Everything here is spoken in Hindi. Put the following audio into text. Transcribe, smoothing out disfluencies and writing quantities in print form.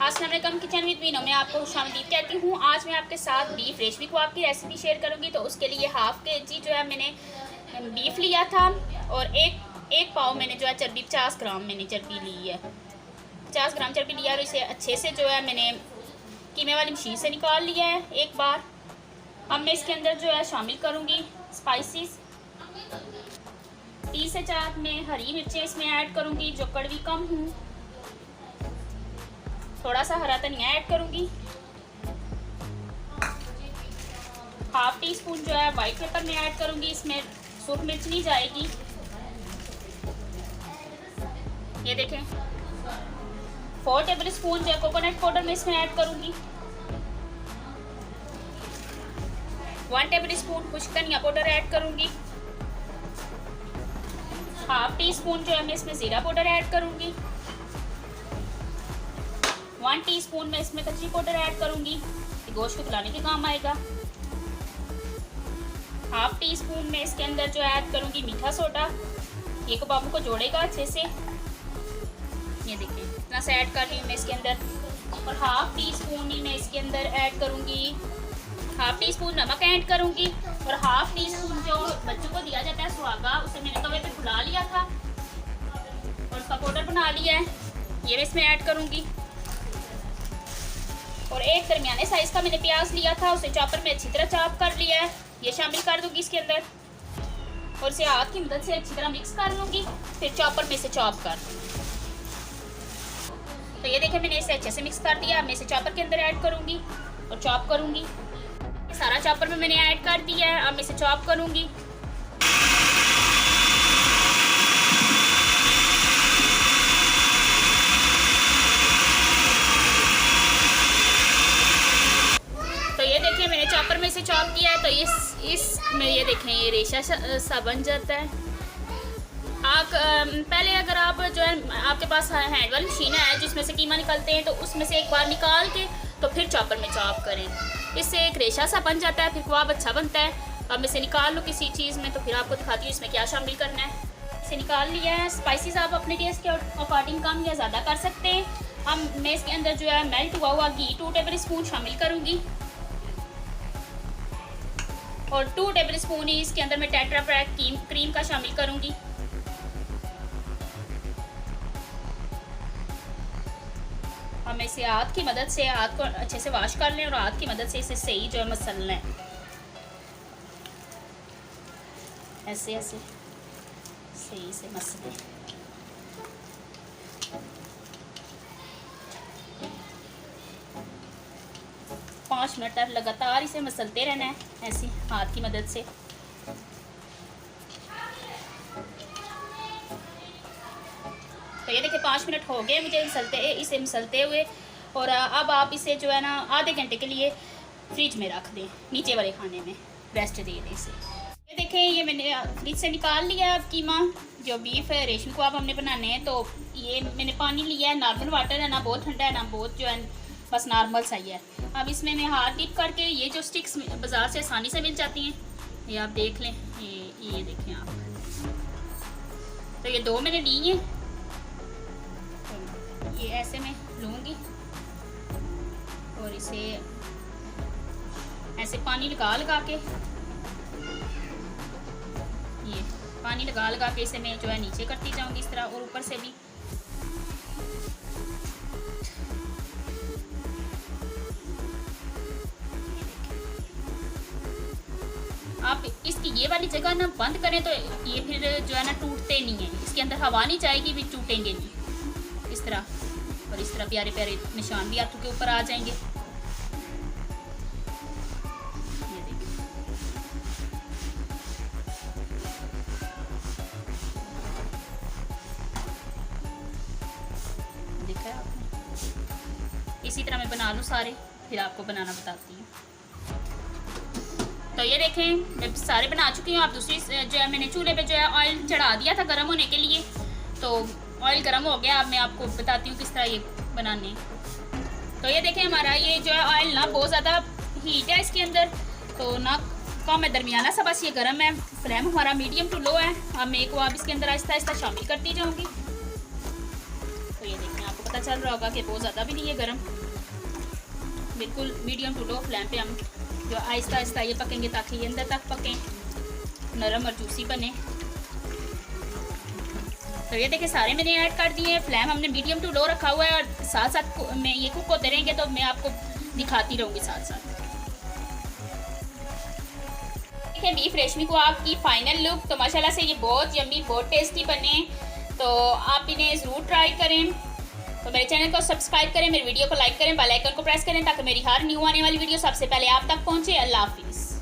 अस्सलाम वालेकुम, किचन विद मीनो में आपको खुशामदीद कहती हूँ। आज मैं आपके साथ बीफ रेशमी कबाब की रेसिपी शेयर करूँगी। तो उसके लिए हाफ़ केजी जो है मैंने बीफ लिया था और एक पाव मैंने जो है चर्बी 50 ग्राम मैंने चर्बी ली है। 50 ग्राम चर्बी लिया और इसे अच्छे से जो है मैंने कीमे वाली मशीन से निकाल लिया है एक बार। अब मैं इसके अंदर जो है शामिल करूँगी स्पाइसेस। 3 से 4 मैं हरी मिर्चें इसमें ऐड करूँगी जो कड़वी कम हूँ। थोड़ा सा हरा धनिया ऐड करूँगी। हाफ टी स्पून जो है वाइट पेपर में ऐड करूँगी। इसमें सूख मिर्च नहीं जाएगी। ये देखें 4 टेबल स्पून जो है कोकोनट पाउडर में इसमें ऐड करूँगी। 1 टेबल स्पून खुश्क धनिया पाउडर ऐड करूँगी। हाफ टी स्पून जो है मैं इसमें ज़ीरा पाउडर ऐड करूँगी। 1 टीस्पून में इसमें कच्ची पाउडर ऐड करूँगी, गोश्त को खिलाने के काम आएगा। हाफ टी स्पून में इसके अंदर जो ऐड करूँगी मीठा सोडा, ये कबाबों को जोड़ेगा अच्छे से। ये देखिए इतना सा ऐड कर रही हूँ मैं इसके अंदर। और हाफ टी स्पून ही मैं इसके अंदर ऐड करूँगी, हाफ टी स्पून नमक ऐड करूँगी। और हाफ टी स्पून जो बच्चों को दिया जाता है सुहागा, उसे मैंने तवे पे फुला लिया था और उसका पाउडर बना लिया है, ये मैं इसमें ऐड करूँगी। और एक दरमियाने साइज का मैंने प्याज लिया था, उसे चॉपर में अच्छी तरह चॉप कर लिया है, ये शामिल कर दूंगी इसके अंदर। और इसे हाथ की मदद से अच्छी तरह मिक्स कर लूँगी, फिर चॉपर में से चॉप कर दूँगी। तो ये देखिए मैंने इसे अच्छे से मिक्स कर दिया। अब मैं इसे चॉपर के अंदर ऐड करूँगी और चॉप करूँगी। सारा चॉपर में मैंने ऐड कर दिया है। अब मैं इसे चॉप करूँगी। तो ये देखिए मैंने चॉपर में से चॉप किया है। तो इस में ये देखें ये रेशा सा बन जाता है। आप पहले अगर आप जो है आपके पास हैंड वाली मशीन है जिसमें से कीमा निकलते हैं, तो उसमें से एक बार निकाल के तो फिर चॉपर में चॉप करें, इससे एक रेशा सा बन जाता है, फिर कबाब अच्छा बनता है। अब मैं इसे निकाल लूँ किसी चीज़ में, तो फिर आपको दिखाती हूँ इसमें क्या शामिल करना है। इसे निकाल लिया है। स्पाइसेस आप अपने टेस्ट के अकॉर्डिंग कम या ज़्यादा कर सकते हैं। अब मैं इसके अंदर जो है मेल्ट हुआ घी 2 टेबल स्पून शामिल करूँगी। और 2 टेबल स्पून ही इसके अंदर मैं टेट्रा पैक क्रीम का शामिल करूंगी। अब मैं इसे हाथ की मदद से हाथ को अच्छे से वॉश कर लें और हाथ की मदद से इसे सही जो है मसलना है, ऐसे ऐसे सही से मसलें। 5 मिनट तक लगातार इसे मसलते रहना है ऐसी हाथ की मदद से। तो ये देखिए 5 मिनट हो गए मुझे इसे मसलते हुए। और अब आप इसे जो है ना आधे घंटे के लिए फ्रिज में रख दें, नीचे वाले खाने में रेस्ट दे दें इसे। ये देखें ये मैंने फ्रिज से निकाल लिया। अब कीमा जो बीफ है रेशमी कबाब हमने बनाने हैं, तो ये मैंने पानी लिया है, नॉर्मल वाटर है, ना बहुत ठंडा है ना बहुत जो है बस नॉर्मल सही है। अब इसमें मैं हाथ डिप करके, ये जो स्टिक्स बाज़ार से आसानी से मिल जाती हैं, ये आप देख लें, ये देखें आप। तो ये 2 मैंने ली हैं, ये ऐसे मैं लूँगी और इसे ऐसे पानी लगा के, ये पानी लगा के इसे मैं जो है नीचे करती जाऊँगी इस तरह, और ऊपर से भी। आप इसकी ये वाली जगह ना बंद करें तो ये फिर जो है ना टूटते नहीं है, इसके अंदर हवा नहीं जाएगी, भी टूटेंगे नहीं इस तरह। और इस तरह प्यारे प्यारे निशान भी हाथों के ऊपर आ जाएंगे। ये देखिए देखा है आपने। इसी तरह मैं बना लूँ सारे, फिर आपको बनाना बताती हूँ। तो ये देखें मैं सारे बना चुकी हूँ। आप दूसरी जो है मैंने चूल्हे पे जो है ऑयल चढ़ा दिया था गर्म होने के लिए, तो ऑयल गर्म हो गया। अब मैं आपको बताती हूँ किस तरह ये बनाने। तो ये देखें हमारा ये जो है ऑयल ना बहुत ज़्यादा हीट है इसके अंदर, तो ना कम है, दरमियाना सा बस ये गर्म है। फ्लेम हमारा मीडियम टू लो है। अब मैं को आप इसके अंदर आहिस्ता आहिस्ता शामिल करती जाऊँगी। तो ये देखें आपको पता चल रहा होगा कि बहुत ज़्यादा भी नहीं है गर्म, बिल्कुल मीडियम टू लो फ्लेम पे हम जो आहिस्ता आहिस्ता ये पकेंगे ताकि ये अंदर तक पकें, नरम और जूसी बने। तो ये देखिए सारे मैंने ऐड कर दिए हैं। फ्लेम हमने मीडियम टू लो रखा हुआ है और साथ साथ में ये कुक होते रहेंगे तो मैं आपको दिखाती रहूँगी साथ साथ। देखिए बीफ रेशमी कबाब की फाइनल लुक। तो माशाल्लाह से ये बहुत यम्मी, बहुत टेस्टी बने, तो आप इन्हें ज़रूर ट्राई करें। तो मेरे चैनल को सब्सक्राइब करें, मेरे वीडियो को लाइक करें, बेल आइकन को प्रेस करें ताकि मेरी हर न्यू आने वाली वीडियो सबसे पहले आप तक पहुँचे। अल्लाह हाफिज़।